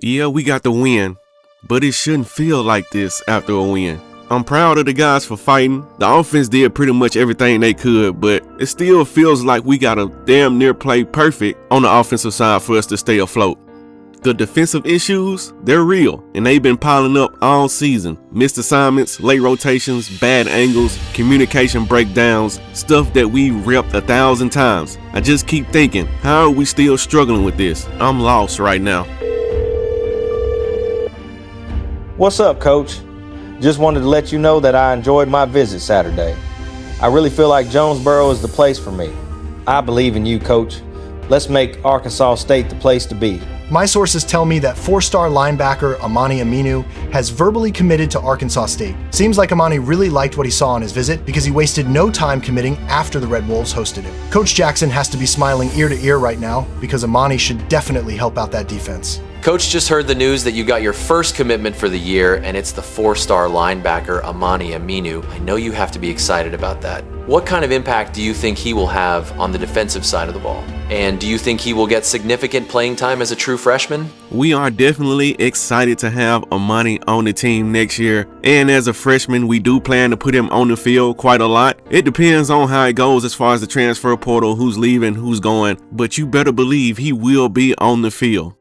Yeah, we got the win, but it shouldn't feel like this after a win. I'm proud of the guys for fighting. The offense did pretty much everything they could, but it still feels like we got to damn near play perfect on the offensive side for us to stay afloat. The defensive issues, they're real, and they've been piling up all season. Missed assignments, late rotations, bad angles, communication breakdowns, stuff that we repped 1,000 times. I just keep thinking, how are we still struggling with this? I'm lost right now. What's up, Coach? Just wanted to let you know that I enjoyed my visit Saturday. I really feel like Jonesboro is the place for me. I believe in you, Coach. Let's make Arkansas State the place to be. My sources tell me that 4-star linebacker Amani Aminu has verbally committed to Arkansas State. Seems like Amani really liked what he saw on his visit because he wasted no time committing after the Red Wolves hosted him. Coach Jackson has to be smiling ear to ear right now because Amani should definitely help out that defense. Coach just heard the news that you got your first commitment for the year, and it's the 4-star linebacker Amani Aminu. I know you have to be excited about that. What kind of impact do you think he will have on the defensive side of the ball? And do you think he will get significant playing time as a true freshman? We are definitely excited to have Amani on the team next year. And as a freshman, we do plan to put him on the field quite a lot. It depends on how it goes as far as the transfer portal, who's leaving, who's going. But you better believe he will be on the field.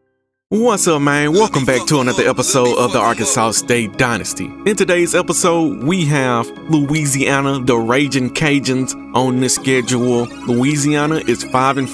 What's up, man? Welcome back to another episode of the Arkansas State Dynasty. In today's episode, we have Louisiana, the Raging Cajuns, on the schedule. Louisiana is 5-5,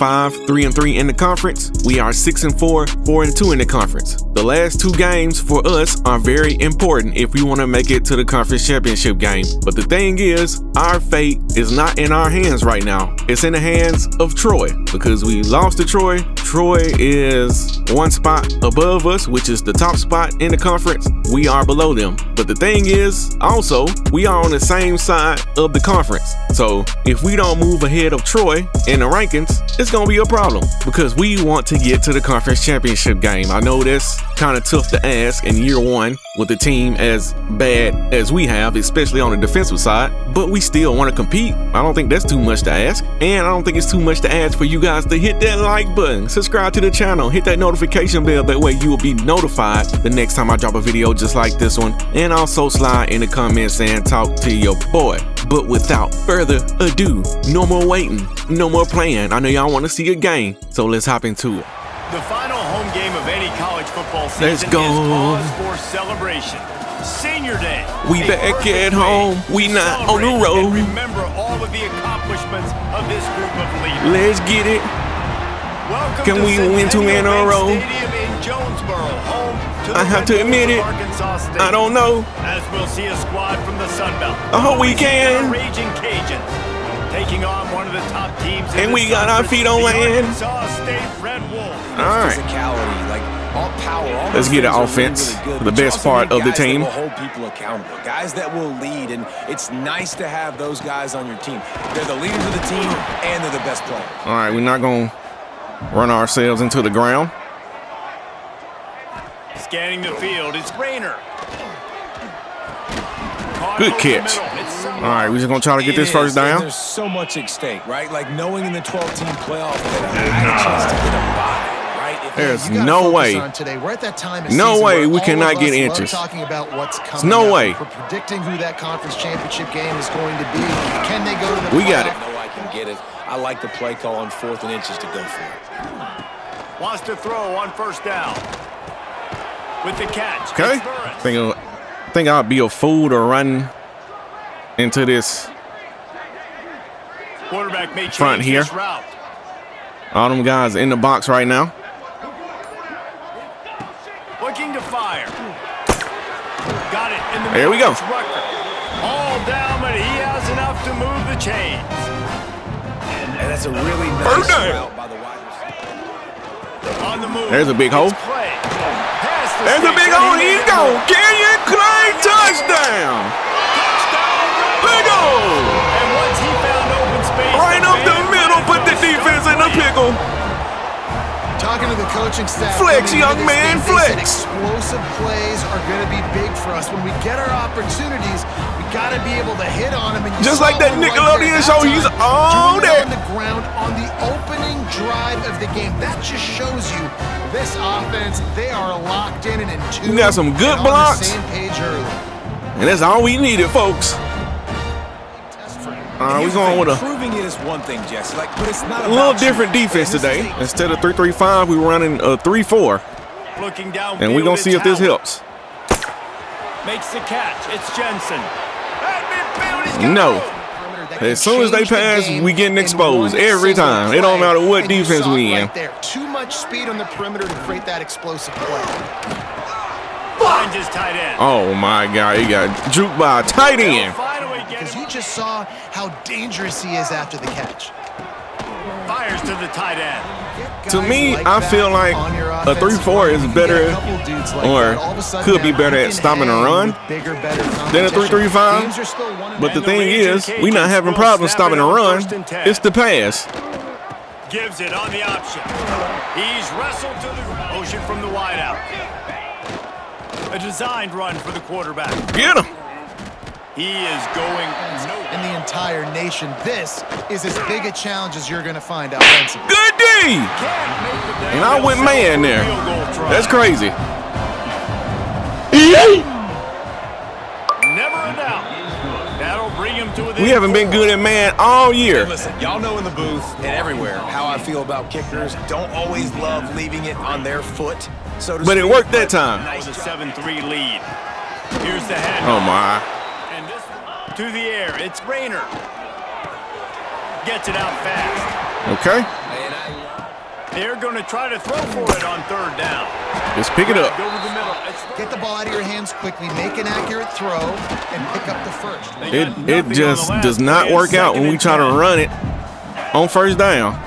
3-3 in the conference. We are 6-4, 4-2 in the conference. The last two games for us are very important if we want to make it to the conference championship game. But the thing is, our fate is not in our hands right now. It's in the hands of Troy because we lost to Troy. Troy is one spot above us, which is the top spot in the conference. We are below them. But the thing is, also, we are on the same side of the conference. So if we don't move ahead of Troy in the rankings, it's going to be a problem because we want to get to the conference championship game. I know that's kind of tough to ask in year one with the team as bad as we have, especially on the defensive side, but we still want to compete. I don't think that's too much to ask, and I don't think it's too much to ask for you guys to hit that like button, subscribe to the channel, hit that notification bell. That way you will be notified the next time I drop a video just like this one, and also slide in the comments and talk to your boy. But without further ado, no more waiting, no more playing. I know y'all want to see a game, so let's hop into it. The final home game of any college football season Let's go. is cause for celebration. Senior Day. We back at home. We not on the road. Remember all of the accomplishments of this group of leaders. Let's get it. Welcome Can to we win 2 in a row? Stadium in Jonesboro, home to the I have to Red admit Wolves it. of Arkansas State. I don't know. As we'll see a squad from the Sun Belt. I hope we can. Raging Cajuns taking on one of the top teams. And we got our feet on land. Arkansas State Red Wolves. All right. Physicality, like all power. All Let's get an offense. really good, The but you best also part need of the guys that team. will hold people accountable, guys that will lead, and it's nice to have those guys on your team. They're the leaders of the team, and they're the best players. All right, we're not going to run ourselves into the ground. Scanning the field, it's Rayner. Good catch. All right, we're just going to try to get this first down. There's so much at stake, right? Like knowing in the 12-team playoff that I had a chance to get a bye, right? If There's no way. Today. We're at that time of No season way where we all cannot of get us love inches. talking about what's coming. There's no up. way. We're predicting who that conference championship game is going to be. Can they go to the We got it. I know I can get it. I like the play call on 4th and inches to go for it. Wants to throw on first down. With the catch. Okay. I think I'll be a fool to run into this Quarterback may front change here. his route. All them guys in the box right now. Looking to fire. Got it in the There we go. It's Rucker. All down, but he has enough to move the chains. And that's a really First nice down. route by the wide receiver. On the move. There's a big hole. It's Clay. Pass to There's a State. big hole. He's gone. Kenyon Clay touchdown. Touchdown, Red Big Wolves. hole. And once he found open space, Right up the middle. Put the defense in the pickle. Talking to the coaching staff. Flex, coming into young this man, game, they said flex. explosive plays are going to be big for us. When we get our opportunities, we got to be able to hit on them. And you Just saw like that one Nickelodeon right there show, that he's time. all Doing it that. on the ground on the opening drive of the game. That just shows you This offense, they are locked in and in tune. We got some good and blocks. On the same page early. And that's all we needed, folks. We're going with Proving it is one thing, Jesse. But it's not a little different defense today. Instead of 3-3-5, we're running a 3-4. Looking down. And we're going to see if this helps. Makes the catch. It's Jensen. No. As soon as they pass, we getting exposed every time. It don't matter what defense we in. Right there. Too much speed on the perimeter to create that explosive play. Finds his tight end. Oh my God, he got juked by a tight end. Because you just saw how dangerous he is after the catch. Fires to the tight end. To me, I feel like a 3-4 is better, or could be better at stopping a run than a 3-3-5. But the thing is, we're not having problems stopping a run. It's the pass. Gives it on the option. He's wrestled to the motion from the wideout. A designed run for the quarterback. Get him. He is going in the entire nation. This is as big a challenge as you're going to find offensively. Good D. And I went man there. That's crazy. Never a doubt. That'll bring him to we haven't been good at man all year. Hey, listen, y'all know in the booth and everywhere how I feel about kickers. Don't always love leaving it on their foot. So to but speak, it worked that time. Nice 7-3 lead. Here's the head. Oh my. And this to the air. It's Rayner. Gets it out fast. Okay. They're going to try to throw for it on third down. Just pick it up. Go to the middle. Get the ball out of your hands quickly. Make an accurate throw and pick up the first. It just does not work out when we try to run it on first down.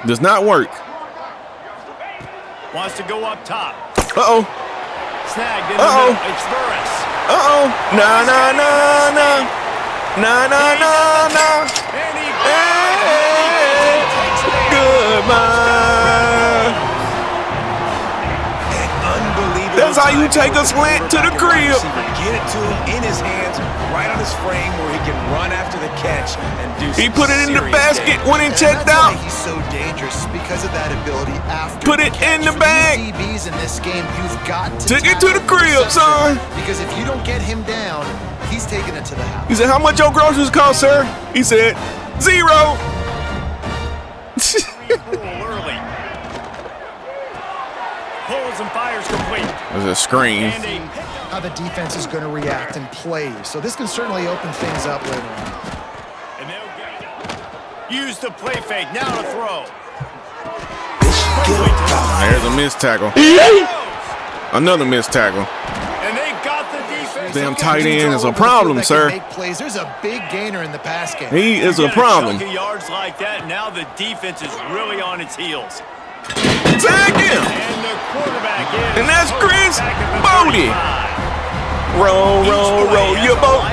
Does not work. Wants to go up top. Uh-oh. Snagged in the middle. It's Burris. Uh-oh. Nah. Hey, goodbye. That's how you take a slant to the crib. Get it to him in his hands, right on his frame where he can run after the catch and do He put it in the basket when he checked out. He's so dangerous because of that ability after Put it in the bag. DBs in this game, you've got to Took it to the crib, son. Because if you don't get him down, he's taking it to the house. He said, "How much your groceries cost, sir?" He said, "0." Early. Pulls and fires complete. There's a screen. How the defense is going to react and play. So this can certainly open things up later on. And they'll get it. Use the play fake. Now to throw. There's a missed tackle. Another missed tackle. And they got the defense. Damn tight end is a problem, sir. There's a big gainer in the pass game. He is a problem. Yards like that. Now the defense is really on its heels. Tag him. And the quarterback is. And that's Chris Bodie. Roll your boat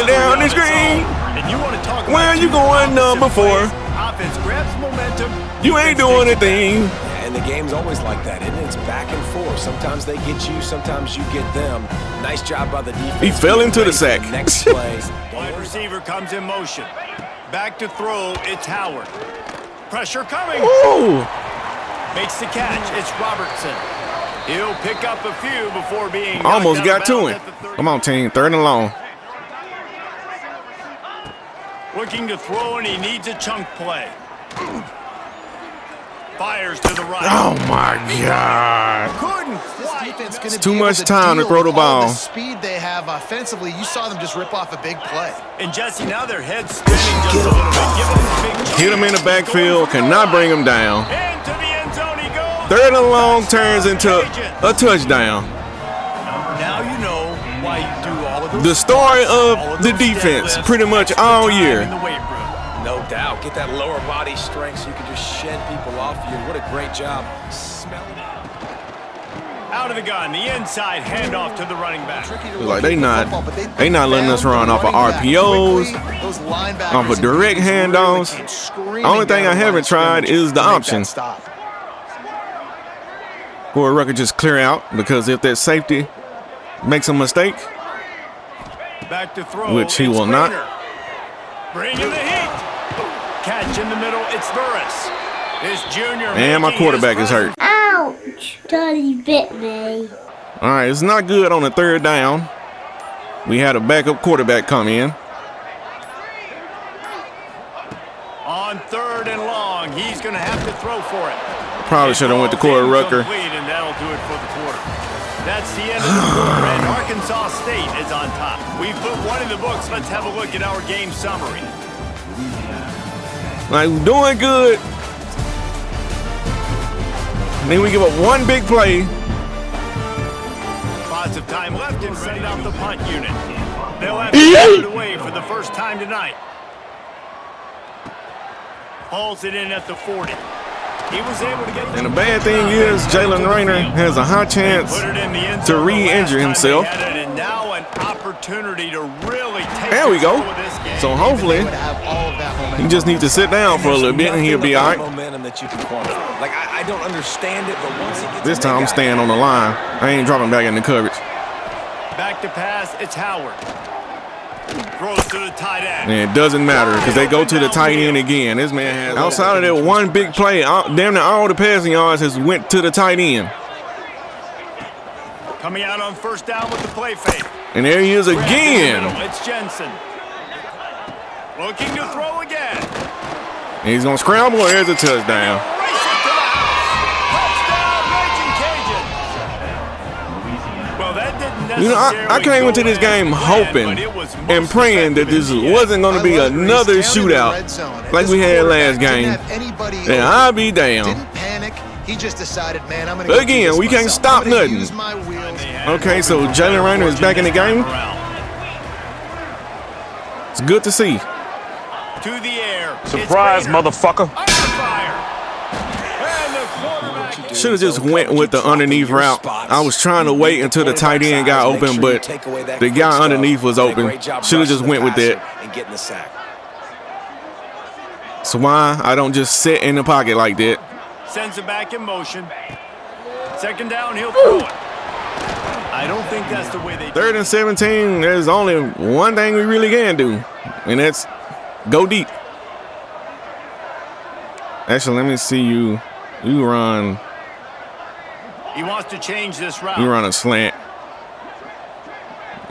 down the screen. And you want to talk Where are you going, number 4? Offense grabs momentum. You ain't doing a thing. And the game's always like that, isn't it? It's back and forth. Sometimes they get you, sometimes you get them. Nice job by the defense. He fell into the sack. Next play. Wide receiver comes in motion. Back to throw. It's Howard. Pressure coming. Ooh. Makes the catch. It's Robertson. He'll pick up a few before being almost got to him. Come on, team. 3rd and long. Looking to throw, and he needs a chunk play. Fires to the right. Oh my God. It's too much time to throw the ball. The speed they have offensively, you saw them just rip off a big play. And Jesse, now their head's spinning just a little bit. Give him a big chunk. Hit him in the backfield, cannot bring him down. Into the end zone he goes. 3rd and long turns into a touchdown. Now you know why you do all of those. The story of the defense pretty much all year. No doubt. Get that lower body strength so you can just shed people off you. What a great job. Smelling it. Out of the gun, the inside handoff to the running back. Like they not letting us run off of RPOs, off of direct handoffs. Only thing I haven't tried is the option for a record just clear out, because if that safety makes a mistake, Back to throw, which he will not. Bring in the heat. Catch in the middle. It's Burris. This junior And my quarterback is hurt. Ouch! Totally bit me. All right, it's not good on the third down. We had a backup quarterback come in. On 3rd and long, he's going to have to throw for it. Probably should have went to Corey Rucker. And that'll do it for the quarter. That's the end of the quarter, and Arkansas State is on top. We put one in the books. Let's have a look at our game summary. Like, doing good. And then we give up one big play. Lots of time left and send out the punt unit. They'll have to put it away for the first time tonight. Hauls it in at the 40. He was able to get. And the bad thing is, Jalen Raynor has a high chance to re-injure himself. And now an opportunity to really take there we go. This game. So hopefully, he just needs to sit down for a little bit and he'll be all right. Momentum that you can quantify. Like I don't understand it, but once it gets this time I'm staying on the line. I ain't dropping back in the coverage. Back to pass, it's Howard. Throws to the tight end. And it doesn't matter because they go to the tight end again. This man has, outside of that one big play, damn near all the passing yards has went to the tight end. Coming out on 1st down with the play fake. And there he is again. It's Jensen. Looking to throw again. And he's going to scramble. There's a touchdown. You know, I came into this game hoping and praying that this wasn't going to be another shootout like we had last game. And I'll be damned. Again, we can't stop nothing. Okay, so Jalen Raynor is back in the game. It's good to see. To the air. Surprise, motherfucker. Should have just went with the underneath route. I was trying to wait until the tight end got open, but the guy underneath was open. Should have just went with that. So why I don't just sit in the pocket like that? Sends it back in motion. 2nd down, he'll throw it. I don't think that's the way they do it. 3rd and 17, there's only one thing we really can do, and that's go deep. Actually, let me see you. You run. He wants to change this route. You run a slant.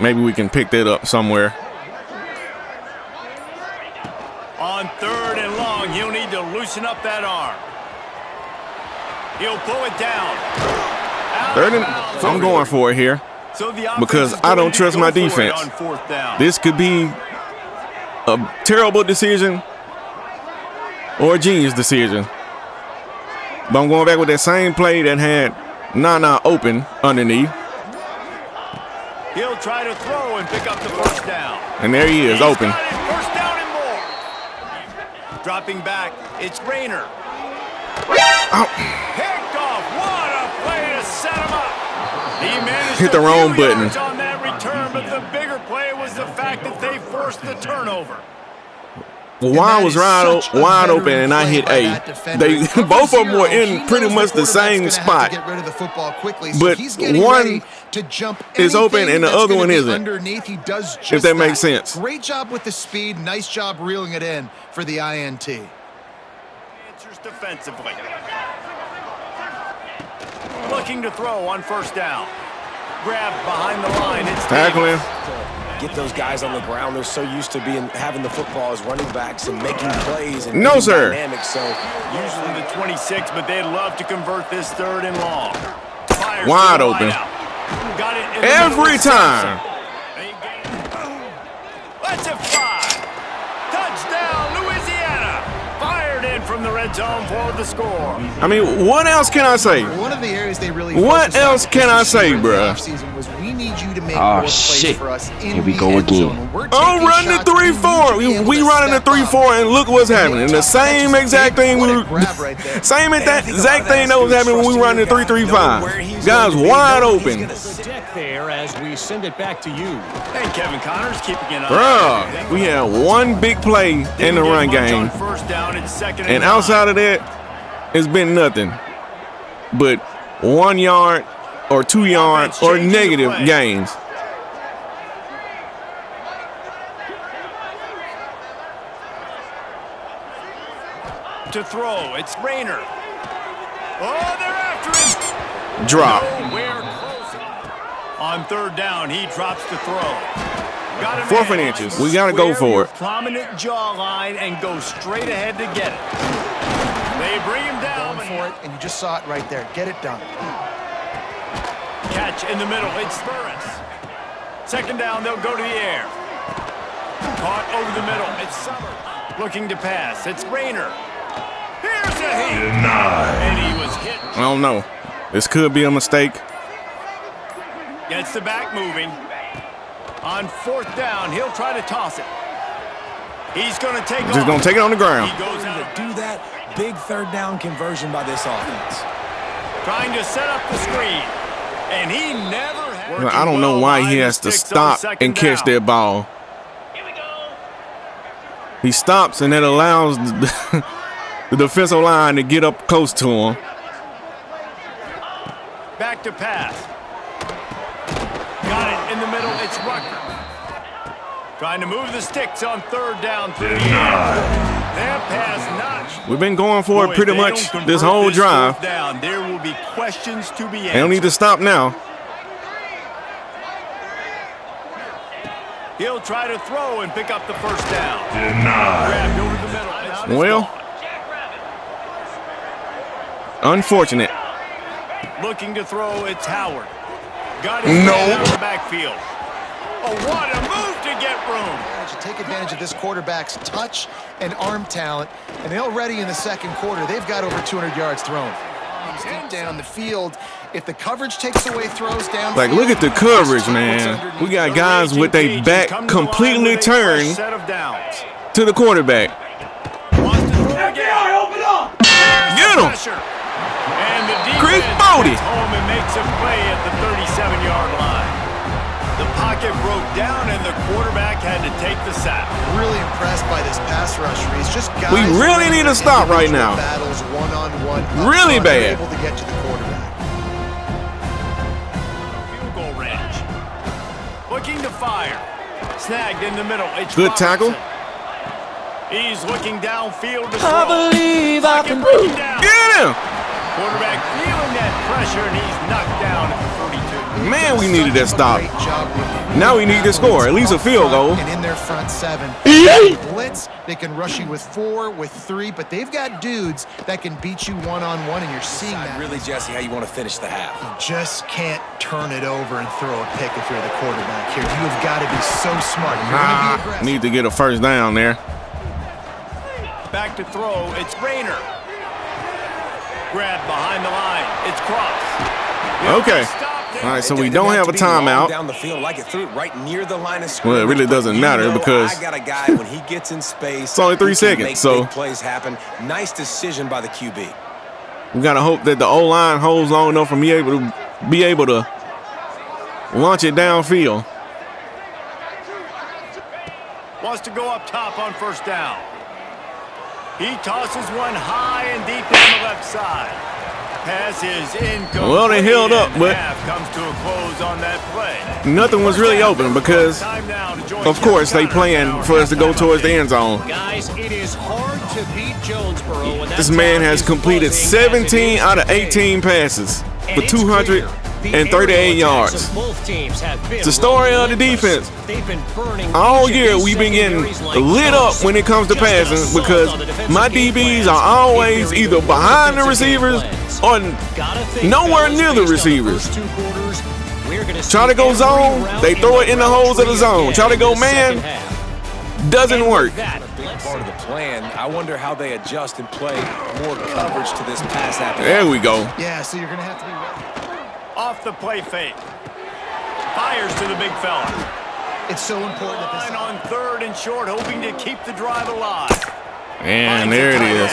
Maybe we can pick that up somewhere. On 3rd and long, he'll need to loosen up that arm. He'll pull it down. 3rd and I'm going for it here because I don't trust my defense. This could be a terrible decision or a genius decision. But I'm going back with that same play that had Nana open underneath. He'll try to throw and pick up the 1st down. And there he is, open. 1st down and more. Dropping back, it's Raynor. Oh. Picked off. What a play to set him up. He managed hit the wrong button on that return, but the bigger play was the fact that they forced the turnover. Juan was wide open, and I hit A. They both of them were in pretty much the same spot, but one is open and the other one isn't. If that makes sense. Great job with the speed. Nice job reeling it in for the INT. Answers defensively. Looking to throw on 1st down. Grabbed behind the line. It's tackling. Get those guys on the ground. They're so used to having the football as running backs and making plays and no, sir. Dynamic. So usually the 26, but they'd love to convert this 3rd and long. Fires wide open. Got it every time. Let's it fly. Touchdown, Louisiana. Fired in from the red zone for the score. I mean, what else can I say? One of the areas they really what else can I say, bruh? We need you to make oh, more shit. Plays for us in here we go again. Oh, run the 3-4. We running the 3-4, and look what's happening. The same exact thing same exact thing that was happening when we run the 3-3-5. Guys wide open. There as we send it back to you. And Kevin Connors keeping it on. Bruh, we had one big play in the run game, and outside of that, it's been nothing but 1 yard or 2 yard or negative gains. To to throw. It's Rayner. Oh, they're after him. Drop. Nowhere close. On third down, he drops to throw. Got him 4th and inches. We got to go for it. Prominent jawline and go straight ahead to get it. They bring him down. Going for it, and you just saw it right there. Get it done. Catch in the middle. It's Burris. 2nd down, they'll go to the air. Caught over the middle. It's Summers. Looking to pass. It's Rayner. Here's a hit. And he was hit. I don't know. This could be a mistake. Gets the back moving. On 4th down, he'll try to toss it. He's going to take off. Just going to take it on the ground. He goes out. To do that, big 3rd down conversion by this offense. Trying to set up the screen. And he never had. I don't know why he has to stop and catch that ball. He stops, and that allows the defensive line to get up close to him. Back to pass. Got it in the middle. It's Rucker. Trying to move the sticks on 3rd down through the air. That pass notch. We've been going for it pretty much this whole drive. Down, there will be questions to be answered. They don't need to stop now. He'll try to throw and pick up the 1st down. Grabbed over the middle. Well, unfortunate. Looking to throw, it's Howard. Got his man out of the backfield. Oh, what a move to get room. Take advantage of this quarterback's touch and arm talent, and they already in the 2nd quarter, they've got over 200 yards thrown. Deep down the field, if the coverage takes away throws down. Like, look at the coverage, man. We got guys with their back completely turned to the quarterback. Get him. And the Chris defense Bodie. gets home and makes a play at the 37-yard line. The pocket broke down, and the quarterback had to take the sack. Really impressed by this pass rush, Reese. Just guys We really need to stop right now. Battles one-on-one. Really bad. Able to get to the quarterback. Field goal range. Looking to fire. Snagged in the middle. It's Good tackle. He's looking downfield to throw. I believe I can break down. Get him. Quarterback feeling that pressure, and he's knocked down at the 42. Man, we needed that stop. Now we need to score, at least a field goal. And in their front 7. Blitz, they can rush you with 4, with 3, but they've got dudes that can beat you one-on-one, and you're seeing that. Really, Jesse, how you want to finish the half. You just can't turn it over and throw a pick if you're the quarterback here. You have got to be so smart. You're going to be aggressive. Need to get a 1st down there. Back to throw, it's Rayner. Grab behind the line, it's Cross. Okay. All right, so we don't have a timeout. Down the field, like it threw it right near the line of scrimmage. Well, it really doesn't matter because I got a guy when he gets in space. It's only 3 seconds, make so big plays happen. Nice decision by the QB. We gotta hope that the O-line holds long enough for me to be able to launch it downfield. Wants to go up top on 1st down. He tosses one high and deep down the left side. Pass is incomplete. Well, they held up, but comes to a close on that play. Nothing was really open because, of course, they planned for us to go towards the end zone. Guys, it is hard to beat Jonesboro. This man has completed 17 out of 18 passes for 238 yards. It's the story of the defense. All year we've been getting lit up when it comes to passing because my DBs are always either behind the receivers or nowhere near the receivers. Try to go zone, they throw it in the holes of the zone. Try to go man, doesn't work. Part of the plan. I wonder how they adjust and play more coverage to this pass after. There we go. Yeah, so you're going to have to be ready. Off the play fake. Fires to the big fella. It's so important at this on 3rd and short, hoping to keep the drive alive. And there it is.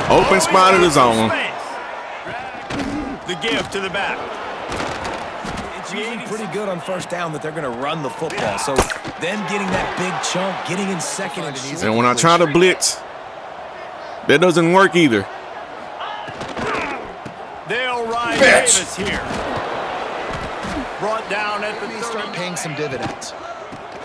Open spot of the zone. The give to the back. It's usually pretty good on 1st down that they're going to run the football. So them getting that big chunk, getting in 2nd and short. And when I try to blitz, that doesn't work either. They'll ride Davis here. Brought down at the 30. Start paying some dividends.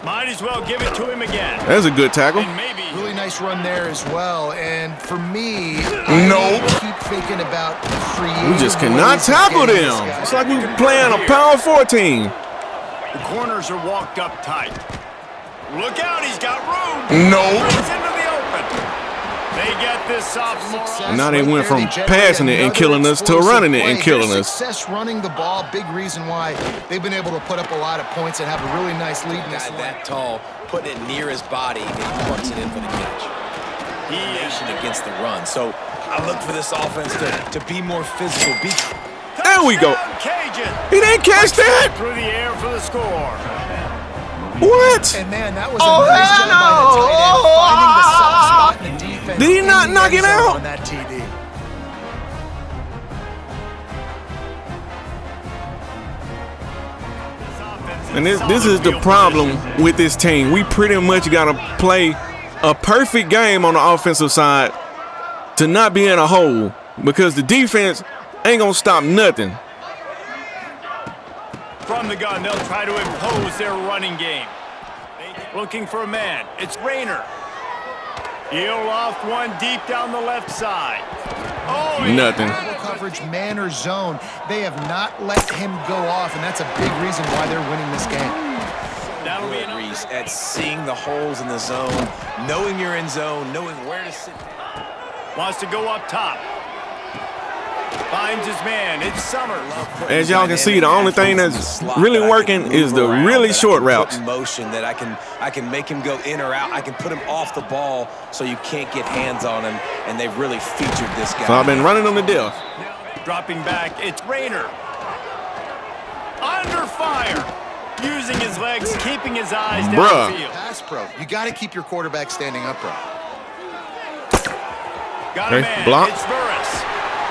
Might as well give it to him again. That's a good tackle. And maybe really nice nice run there as well. And for me, I keep thinking about creative. We just cannot tackle them. It's like we're playing a Power 4 team. The corners are walked up tight. Look out, he's got room. He's into the open. They get this sophomore. Now they went from passing it and killing us to running it and killing us. Success running the ball, big reason why they've been able to put up a lot of points and have a really nice lead in this one. That tall, putting it near his body, and he plucks it in for the catch. He is against the run. So I look for this offense to be more physical. There we go. Cajun. He didn't catch that. Through the air for the score. What? And man, that was a nice job by the tight end, finding the soft spot in the defense. Did he not knock it out? On that TD. And this is the problem with this team. We pretty much got to play a perfect game on the offensive side to not be in a hole, because the defense ain't going to stop nothing. From the gun, they'll try to impose their running game. Looking for a man. It's Rayner. He'll loft one deep down the left side. Oh, nothing. Coverage, man or zone. They have not let him go off, and that's a big reason why they're winning this game. That'll be Reese at seeing the holes in the zone, knowing you're in zone, knowing where to sit. Wants to go up top. Finds his man. It's Summer. As y'all can see, the only thing that's really working is the really short routes. Motion that I can make him go in or out. I can put him off the ball so you can't get hands on him, and they've really featured this guy. So I've been running on the death. Dropping back, it's Rayner. Under fire. Using his legs, keeping his eyes downfield. Pass pro. You got to keep your quarterback standing upright. Got a man. Block. It's Burris.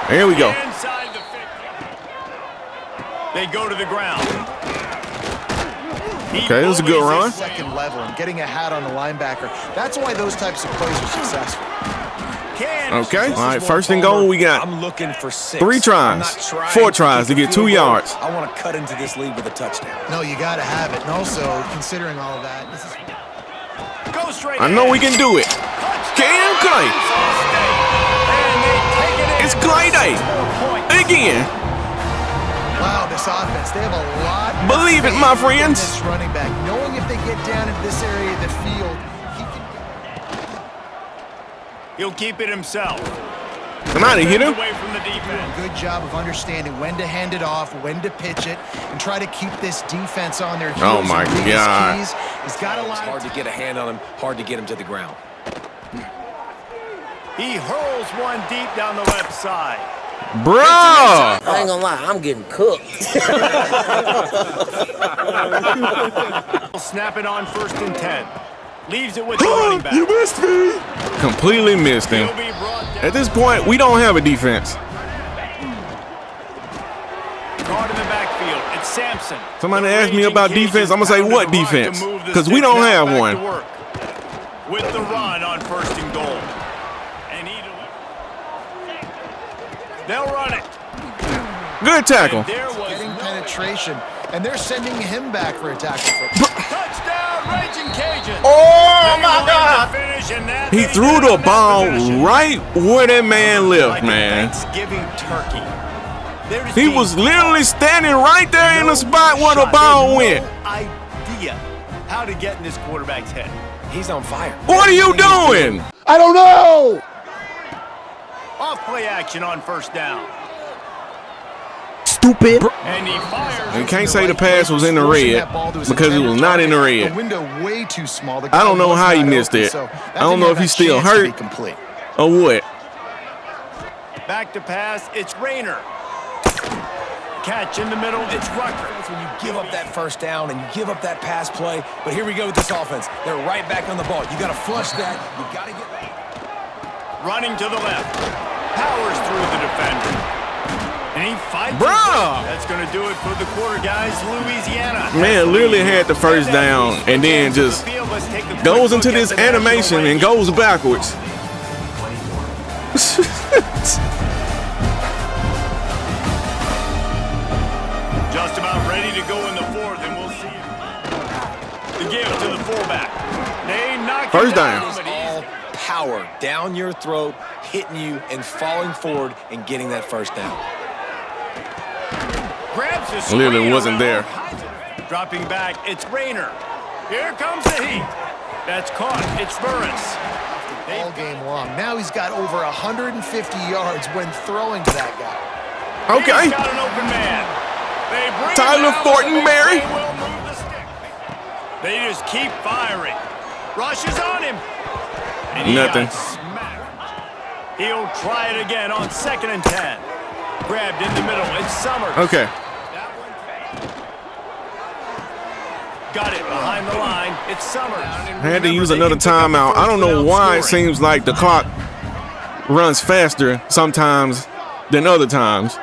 Here we go. Inside the 50. They go to the ground. Okay, this is a good run. Second level and getting a hat on the linebacker. That's why those types of plays are successful. Okay, all right, first and goal we got. I'm looking for 6. 3 tries, 4 tries to get 2 yards. I want to cut into this lead with a touchdown. No, you got to have it. And also, considering all of that, this is... Go straight I know we can do it. Can Clay. It's Clay Day. Again. Wow, this offense, they have a lot. Believe it, my friends. This running back, knowing if they get down into this area of the field, he'll keep it himself. Somebody hit him. Away from the defense. Good job of understanding when to hand it off, when to pitch it, and try to keep this defense on their heels. Oh my God! He's got a lot. It's hard to get a hand on him, hard to get him to the ground. He hurls one deep down the left side. Bro! I ain't gonna lie, I'm getting cooked. Snap it on 1st and 10. Leaves it with the running back. You missed me! Completely missed him. At this point, we don't have a defense. Guard in the backfield. It's Sampson. Somebody asked me about defense. I'm gonna say what defense? Because we don't have one. With the run on 1st and goal. They'll run it. Good tackle. Getting penetration, and they're sending him back for a tackle. Touchdown, Raging Cajun. Oh my God! He threw the ball right where that man left, man. Thanksgiving turkey. He was literally standing right there in the spot where the ball went. Idea how to get in this quarterback's head. He's on fire. What are you doing? I don't know. Off play action on 1st down. Stupid. And he fires. You can't say the pass was in the red because it was not in the red. The window way too small. I don't know how he missed it. I don't know if he's still hurt or what. Back to pass. It's Rayner. Catch in the middle. It's Rucker. That's when you give up that 1st down and you give up that pass play. But here we go with this offense. They're right back on the ball. You got to flush that. You got to get. Running to the left. Powers through the defender. And he fights. Bruh! That's going to do it for the quarter, guys. Louisiana. Man literally had the 1st down and then just goes into this animation and goes backwards. Just about ready to go in the 4th, and we'll see it. The give to the fullback. They knock 1st it down. down. power down your throat, hitting you and falling forward and getting that first down. Grabs the Literally wasn't there. Dropping back, it's Rayner. Here comes the heat. That's caught. It's Burris. All game long. Now he's got over 150 yards when throwing to that guy. Okay. He's got an open man. They bring Tyler Fortenberry. They will move the stick. They just keep firing. Rushes on him. And he Nothing. got smacked. He'll try it again on 2nd and 10. Grabbed in the middle. It's Summers. Okay. Got it behind the line. It's Summers. Had to use another timeout. I don't know why it seems like the clock runs faster sometimes than other times.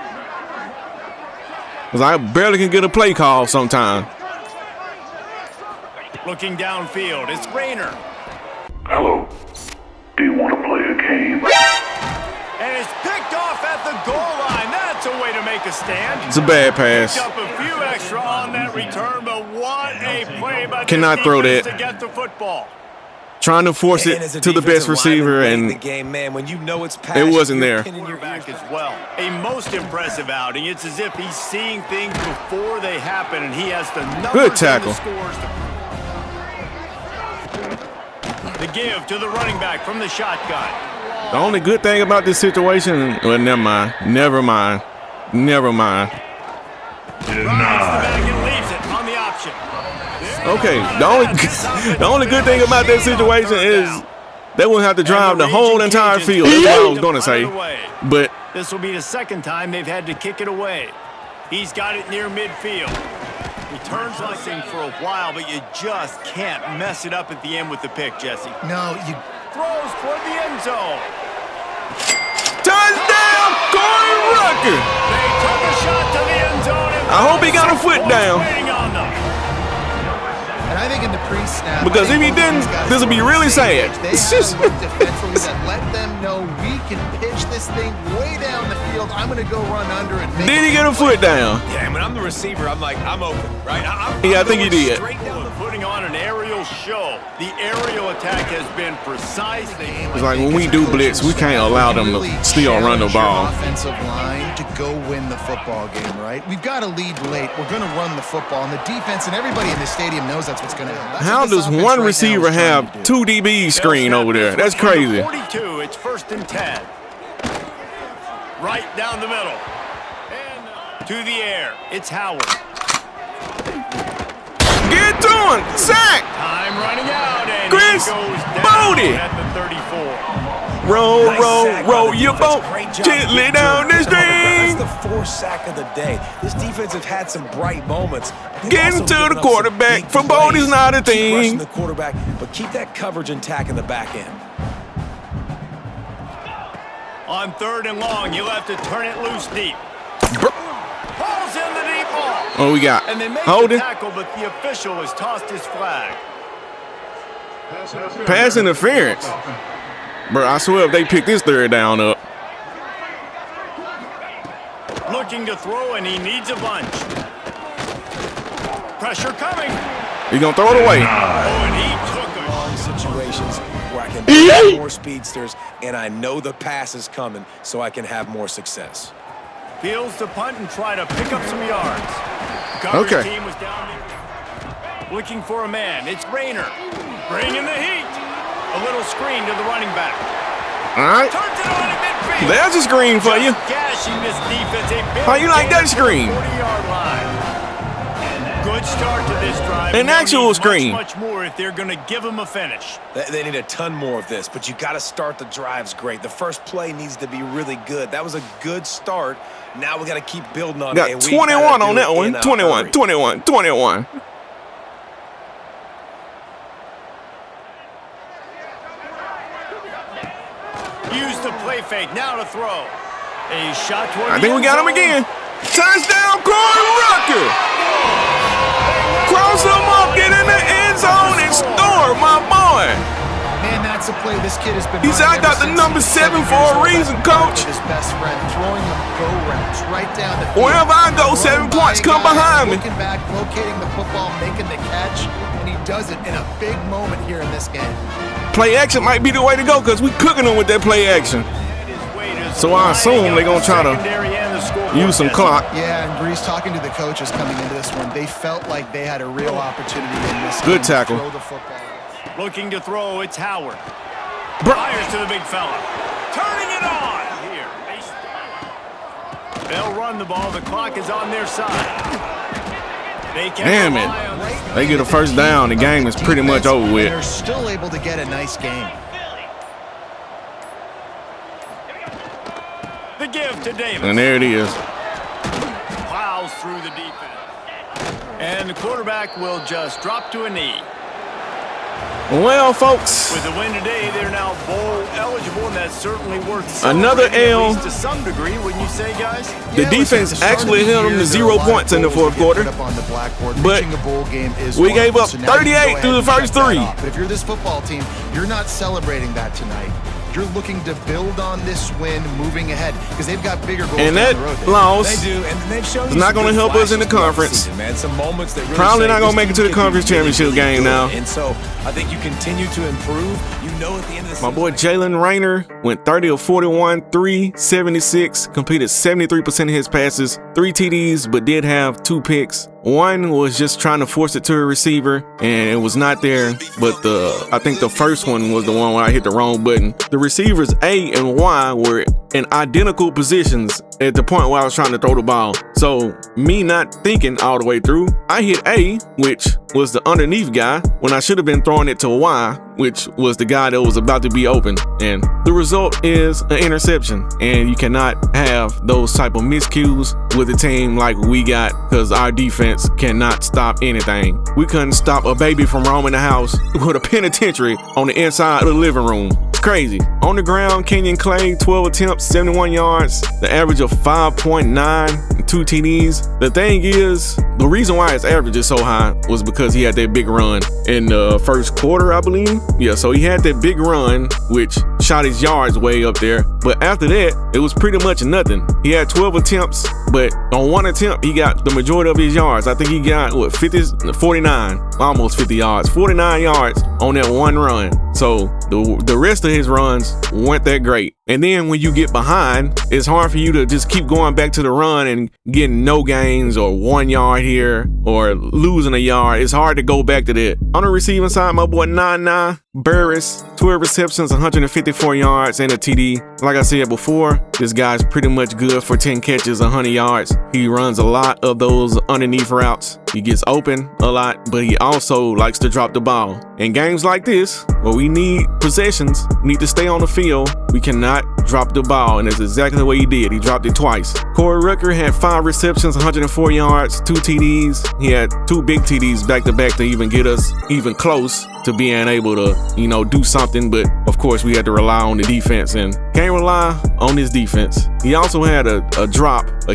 Because I barely can get a play call sometimes. Looking downfield, it's Rayner. Hello. Do you want to play a game? And it's picked off at the goal line. That's a way to make a stand. It's a bad pass. Picked up a few extra on that return, but what a play by Cannot this throw defense that. to get the football. Trying to force And as it a to the best defensive receiver, lineman and the game, man, when you know it's it wasn't you're there. pinning your Back ears as well. A most impressive outing. It's as if he's seeing things before they happen, and he has the numbers Good tackle. and the scores. The give to the running back from the shotgun. The only good thing about this situation, well, never mind. Rides the bag and leaves it on the option. Okay, the only good thing about that situation is they won't have to drive the whole entire field. That's what I was going to say. But this will be the second time they've had to kick it away. He's got it near midfield. He turns like thing for a while, but you just can't mess it up at the end with the pick, Jesse. No, you Throws toward the end zone. touchdown, Corey Rucker. They took a shot to the end zone. And I hope he got a foot down. waiting on them. And I think in the pre-snap, Because I if think he both didn't, these guys this would be were on really the same sad. page. They had to look defensively that let them know we can pitch this thing way down the field. I'm going to go run under and make Did he get a foot down? Yeah, and when I'm the receiver, I'm like, I'm open, right? Yeah, I think he did. Straight down the Putting on an aerial show. The aerial attack has been precise. It's like when we do blitz, we can't allow them to still run the ball. Offensive line to go win the football game, right? We've got to lead late. We're going to run the football, and the defense and everybody in the stadium knows that's what's going to happen. How does one receiver have two DBs screen over there? That's crazy. 42, it's 1st and 10. Right down the middle. And to the air, it's Howard. Get to him! Sack! Time running out, and Chris he goes down Bodie. at the 34. Roll, Nice roll, sack roll by the your defense. boat Great job gently getting down the to him. stream. That's the 4th sack of the day. This defense have had some bright moments. They've Getting also to given the up some quarterback big for Bodie's plays. not a Keep rushing thing. the quarterback, but keep that coverage intact in the back end. On 3rd and long, you'll have to turn it loose deep. Pulls in the deep ball. Oh, we got And they make holding. the tackle, but the official has tossed his flag. Pass interference. Bro, I swear if they pick this 3rd down up. Looking to throw, and he needs a bunch. Pressure coming. He's going to throw it away. Oh, and he took a Long situations where I can play more speedsters, and I know the pass is coming, so I can have more success. Fields the punt and try to pick up some yards. Coverage Okay. team was down there. Looking for a man. It's Rayner. Bringing the heat. A little screen to the running back. All right. Turns it on at midfield. There's a screen for you. Gashing this defense. A big How you like that gain to the screen? 40-yard line. Good start to this drive. An They'll actual need screen. Much more if they're going to give them a finish. They need a ton more of this, but you got to start the drives great. The first play needs to be really good. That was a good start. Now we got to keep building on it. Got and we 21 gotta on do that it one. in a 21, hurry. 21, 21. Use the play fake. Now to throw. A shot toward I the think we end got him zone. again. Touchdown, Corey Rucker. Cross him up, get in the end zone and score, my boy. Man, that's a play this kid has been He said, running I got ever the since number he was 7 years for a old. reason, That's coach. His best friend throwing them go routes right down the field. Wherever I go, 7 Running by points a come guy, behind me. Looking back, locating the football, making the catch, and he does it in a big moment here in this game. play action might be the way to go because we cooking them with that play action. So I assume they're going to try to use some clock. Yeah, and Breeze talking to the coaches coming into this one, they felt like they had a real opportunity in this Good tackle. to throw the football. Looking to throw, it's Howard. Fires to the big fella. Turning it on. Here. They'll run the ball. The clock is on their side. Damn it. They get a first down. The game is pretty much over with. They're still able to get a nice game. The give to Davis. And there it is. Plows through the defense. And the quarterback will just drop to a knee. Well, folks, with the win today, they're now bowl eligible, and that's certainly worth another L. At least to some degree, wouldn't you say, guys? The defense actually held them to 0 points in the fourth quarter, but we gave up 38 through the first 3. But if you're this football team, you're not celebrating that tonight. You're looking to build on this win moving ahead because they've got bigger goals and that down the road. loss they do, and they've shown is not going to help us in the conference. Season, man. Some moments that really probably not going to make it to the conference championship game now. And so I think you continue to improve. You know at the end of the season. My boy Jalen Rayner went 30 of 41, 376, completed 73% of his passes, 3 TDs, but did have 2 picks. One was just trying to force it to a receiver, and it was not there. But I think the first one was the one where I hit the wrong button. The receivers A and Y were in identical positions at the point where I was trying to throw the ball. So me not thinking all the way through, I hit A, which was the underneath guy, when I should have been throwing it to Y, which was the guy that was about to be open. And the result is an interception. And you cannot have those type of miscues with a team like we got, because our defense cannot stop anything. We couldn't stop a baby from roaming the house with a penitentiary on the inside of the living room. It's crazy. On the ground, Kenyon Clay, 12 attempts, 71 yards, the average of 5.9 and 2 TDs. The thing is, the reason why his average is so high was because he had that big run in the first quarter, I believe. Yeah, so he had that big run, which shot his yards way up there. But after that, it was pretty much nothing. He had 12 attempts, but on 1 attempt, he got the majority of his yards. I think he got, 49, almost 50 yards, 49 yards on that one run. So the rest of his runs weren't that great. And then when you get behind, it's hard for you to just keep going back to the run and getting no gains or 1 yard here or losing a yard. It's hard to go back to that. On the receiving side, my boy Nana Burris, 12 receptions, 154 yards, and a TD. Like I said before, this guy's pretty much good for 10 catches, 100 yards. He runs a lot of those underneath routes. He gets open a lot, but he also likes to drop the ball. In games like this, where we need possessions, we need to stay on the field, we cannot drop the ball, and that's exactly the way he did. He dropped it twice. Corey Rucker had 5 receptions, 104 yards, 2 TDs. He had 2 big TDs back-to-back to even get us even close to being able to, do something. But of course, we had to rely on the defense, and can't rely on this defense. He also had a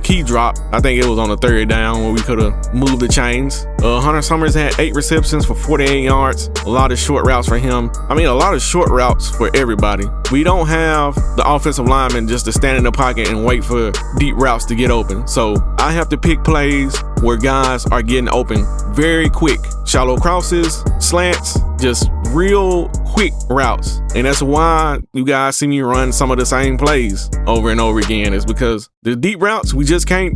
key drop. I think it was on the 3rd down where we could have moved the chains. Hunter Summers had 8 receptions for 48 yards. A lot of short routes for him. I mean, a lot of short routes for everybody. We don't have the offensive lineman just to stand in the pocket and wait for deep routes to get open. So I have to pick plays where guys are getting open very quick. Shallow crosses, slants, just real quick routes. And that's why you guys see me run some of the same plays over and over again. It's because the deep routes, we just can't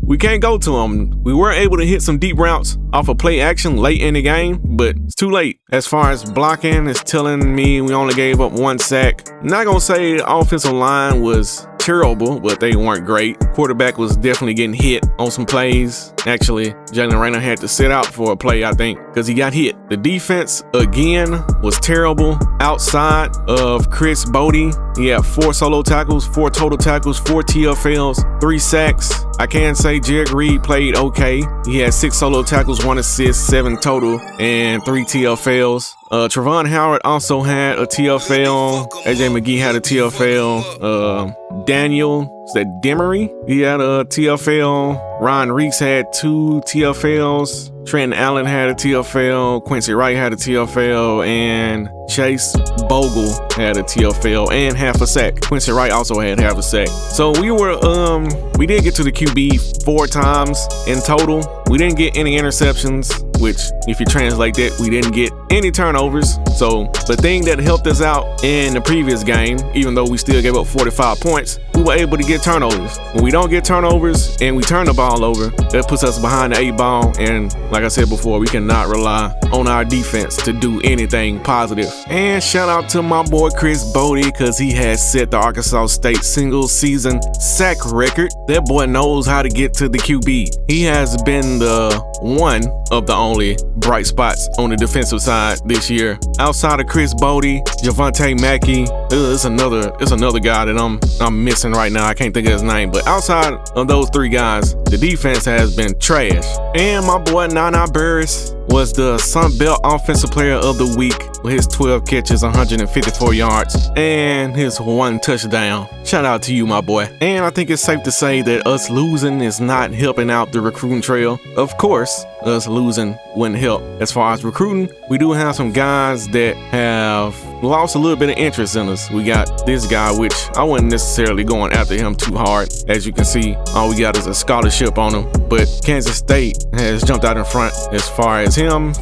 we can't go to them. We were able to hit some deep routes off of play action late in the game, but it's too late. As far as blocking, it's telling me we only gave up 1 sack. Not gonna say the offensive line was terrible, but they weren't great. Quarterback was definitely getting hit on some plays. Actually, Jalen Rayner had to sit out for a play, I think, because he got hit. The defense, again, was terrible. Outside of Chris Bodie, he had 4 solo tackles, 4 total tackles, 4 TFLs, 3 sacks. I can say Jared Reed played okay. He had 6 solo tackles, 1 assist, 7 total, and 3 TFLs. Trevon Howard also had a TFL. AJ McGee had a TFL. Daniel, is that Demery? He had a TFL. Ron Reese had 2 TFLs. Trenton Allen had a TFL. Quincy Wright had a TFL. And Chase Bogle had a TFL and half a sack. Quincy Wright also had half a sack. So we did get to the QB 4 times in total. We didn't get any interceptions, which if you translate that, we didn't get any turnovers. So the thing that helped us out in the previous game, even though we still gave up 45 points, we were able to get turnovers. When we don't get turnovers and we turn the ball over, that puts us behind the 8 ball. And like I said before, we cannot rely on our defense to do anything positive. And shout out to my boy Chris Bodie, because he has set the Arkansas State single season sack record. That boy knows how to get to the QB. He has been the one of the only bright spots on the defensive side this year. Outside of Chris Bodie, Javante Mackey, it's another guy that I'm missing right now. I can't think of his name, but outside of those 3 guys, the defense has been trash. And my boy Nana Burris was the Sun Belt Offensive Player of the Week with his 12 catches, 154 yards, and his 1 touchdown. Shout out to you, my boy. And I think it's safe to say that us losing is not helping out the recruiting trail. Of course, us losing wouldn't help. As far as recruiting, we do have some guys that have lost a little bit of interest in us. We got this guy, which I wasn't necessarily going after him too hard. As you can see, all we got is a scholarship on him. But Kansas State has jumped out in front as far as him.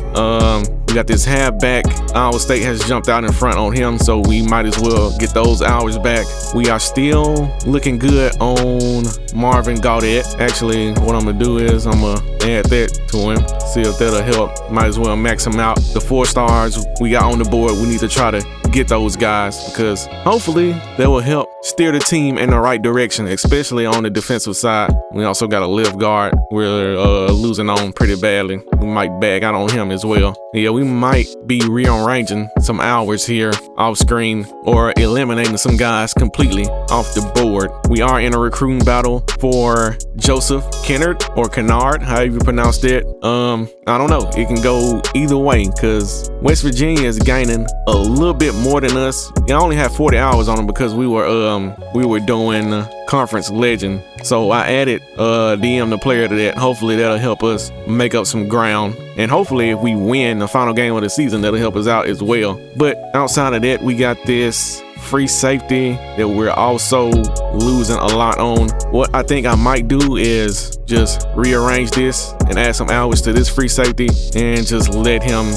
We got this halfback. Iowa State has jumped out in front on him, so we might as well get those hours back. We are still looking good on Marvin Gaudet. Actually, what I'm gonna do is I'm gonna add that to him, see if that'll help. Might as well max him out. The 4 stars we got on the board, we need to try to get those guys, because hopefully that will help steer the team in the right direction, especially on the defensive side. We also got a left guard we're losing on pretty badly. We might bag out on him as well. Yeah, we might be rearranging some hours here off screen or eliminating some guys completely off the board. We are in a recruiting battle for Joseph Kennard or Kennard, however you pronounce it. I don't know. It can go either way, because West Virginia is gaining a little bit more than us. I only have 40 hours on them because we were doing conference legend. So I added DM the player to that. Hopefully that'll help us make up some ground. And hopefully if we win the final game of the season, that'll help us out as well. But outside of that, we got this free safety that we're also losing a lot on. What I think I might do is just rearrange this and add some hours to this free safety and just let him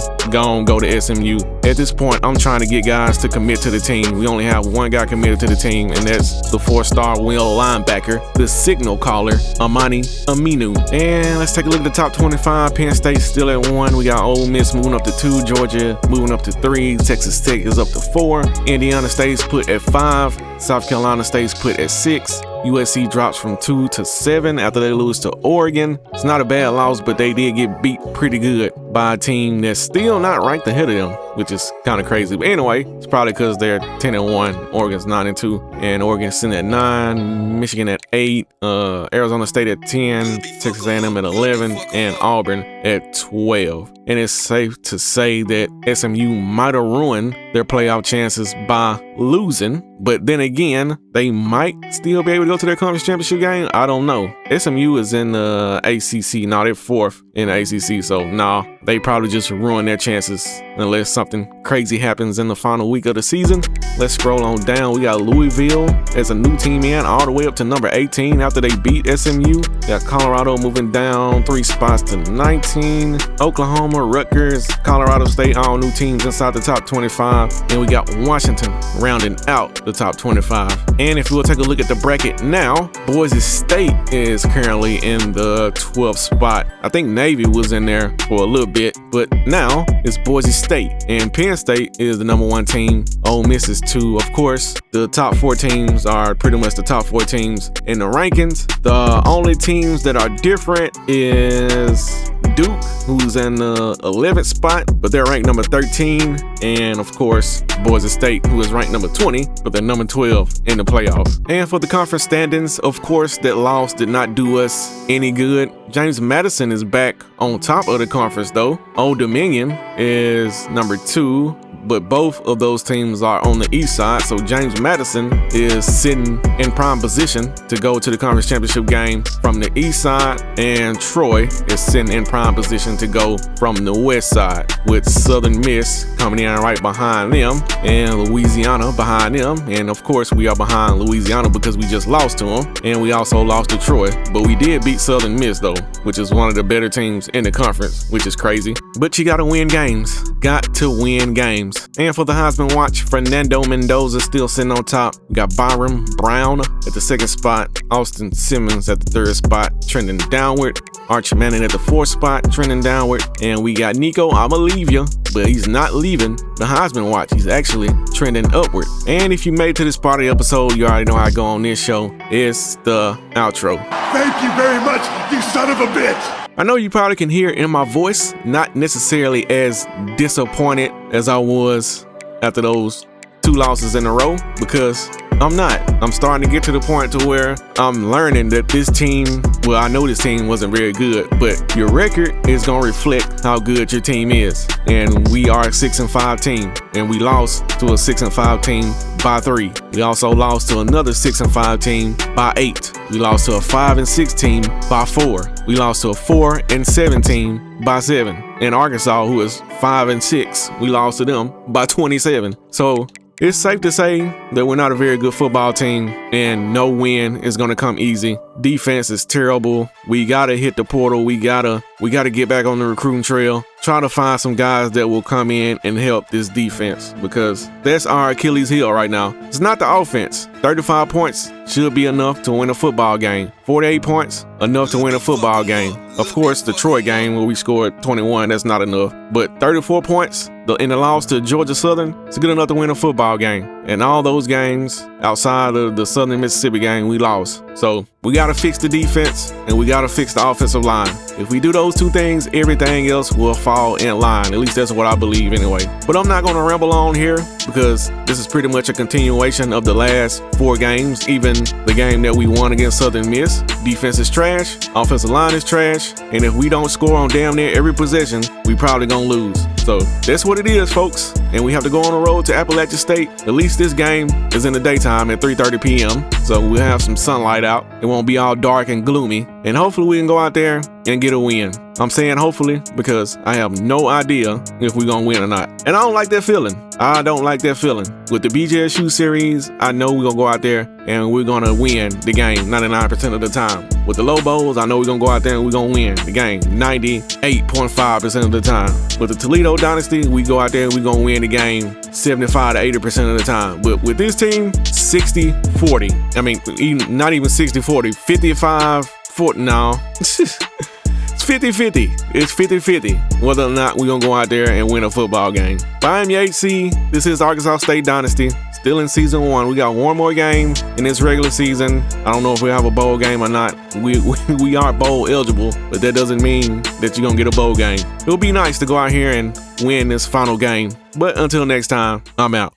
go to SMU. At this point, I'm trying to get guys to commit to the team. We only have 1 guy committed to the team, and that's the 4-star wheel linebacker, the signal caller, Amani Aminu. And let's take a look at the top 25. Penn State still at 1. We got Ole Miss moving up to 2. Georgia moving up to 3. Texas Tech is up to 4. Indiana State's put at 5. South Carolina State's put at 6. USC drops from 2 to 7 after they lose to Oregon. It's not a bad loss, but they did get beat pretty good by a team that's still not ranked ahead of them, which is kind of crazy. But anyway, it's probably because they're 10-1. Oregon's 9-2, and Oregon's sitting at 9. Michigan at 8. Arizona State at 10. Texas A&M at 11, and Auburn at 12. And it's safe to say that SMU might have ruined their playoff chances by losing, but then again, they might still be able to go to their conference championship game. I don't know. SMU is in the ACC. Now they're 4th in the ACC, so nah, they probably just ruin their chances unless something crazy happens in the final week of the season. Let's scroll on down. We got Louisville as a new team in, all the way up to number 18 after they beat SMU. Got Colorado moving down 3 spots to 19. Oklahoma, Rutgers, Colorado State, all new teams inside the top 25. And we got Washington rounding out the top 25. And if we will take a look at the bracket now, Boise State is currently in the 12th spot. I think Navy was in there for a little bit, but now it's Boise State, and Penn State is the number 1 team. Ole Miss is 2. Of course, the top 4 teams are pretty much the top 4 teams in the rankings. The only teams that are different is Duke, who's in the 11th spot, but they're ranked number 13. And of course, Boise State, who is ranked number 20, but they're number 12 in the playoffs. And for the conference standings, of course, that loss did not do us any good. James Madison is back on top of the conference though. Old Dominion is number 2. But both of those teams are on the east side, so James Madison is sitting in prime position to go to the conference championship game from the east side, and Troy is sitting in prime position to go from the west side, with Southern Miss coming in right behind them and Louisiana behind them. And of course, we are behind Louisiana because we just lost to them, and we also lost to Troy, but we did beat Southern Miss though, which is one of the better teams in the conference, which is crazy. But you gotta win games. Got to win games. And for the Heisman Watch, Fernando Mendoza still sitting on top. We got Byron Brown at the 2nd spot. Austin Simmons at the 3rd spot, trending downward. Archie Manning at the 4th spot, trending downward. And we got Nico, I'ma leave you, but he's not leaving the Heisman Watch. He's actually trending upward. And if you made it to this part of the episode, you already know how I go on this show. It's the outro. Thank you very much, you son of a bitch! I know you probably can hear in my voice, not necessarily as disappointed as I was after those 2 losses in a row, because I'm not. I'm starting to get to the point to where I'm learning that this team, well, I know this team wasn't very good, but your record is going to reflect how good your team is. And we are a 6-5 team, and we lost to a 6-5 team by 3. We also lost to another 6-5 team by 8. We lost to a 5-6 team by 4. We lost to a 4-7 team by 7. And Arkansas, who is 5-6, we lost to them by 27. So it's safe to say that we're not a very good football team, and no win is going to come easy. Defense is terrible. We got to hit the portal. We gotta get back on the recruiting trail. Try to find some guys that will come in and help this defense, because that's our Achilles heel right now. It's not the offense. 35 points should be enough to win a football game. 48 points, enough to win a football game. Of course, the Troy game where we scored 21, that's not enough. But 34 points in the loss to Georgia Southern, it's good enough to win a football game. And all those games outside of the Southern Mississippi game, we lost. So we got to fix the defense, and we got to fix the offensive line. If we do those 2 things, everything else will fall in line. At least that's what I believe anyway. But I'm not going to ramble on here, because this is pretty much a continuation of the last 4 games, even the game that we won against Southern Miss. Defense is trash, offensive line is trash, and if we don't score on damn near every possession, we probably gonna lose. So that's what it is, folks. And we have to go on the road to Appalachian State. At least this game is in the daytime at 3:30 p.m. So we'll have some sunlight out. It won't be all dark and gloomy. And hopefully we can go out there and get a win. I'm saying hopefully because I have no idea if we're going to win or not. And I don't like that feeling. I don't like that feeling. With the BJSU series, I know we're going to go out there and we're going to win the game 99% of the time. With the Lobos, I know we're going to go out there and we're going to win the game 98.5% of the time. With the Toledo Dynasty, we go out there and we're going to win the game 75 to 80% of the time. But with this team, 60-40. I mean, not even 60-40, 55-40. No. It's 50-50. It's 50-50 whether or not we're going to go out there and win a football game. But I'm your HC. This is Arkansas State Dynasty. Still in season 1. We got one more game in this regular season. I don't know if we have a bowl game or not. We are bowl eligible, but that doesn't mean that you're going to get a bowl game. It would be nice to go out here and win this final game. But until next time, I'm out.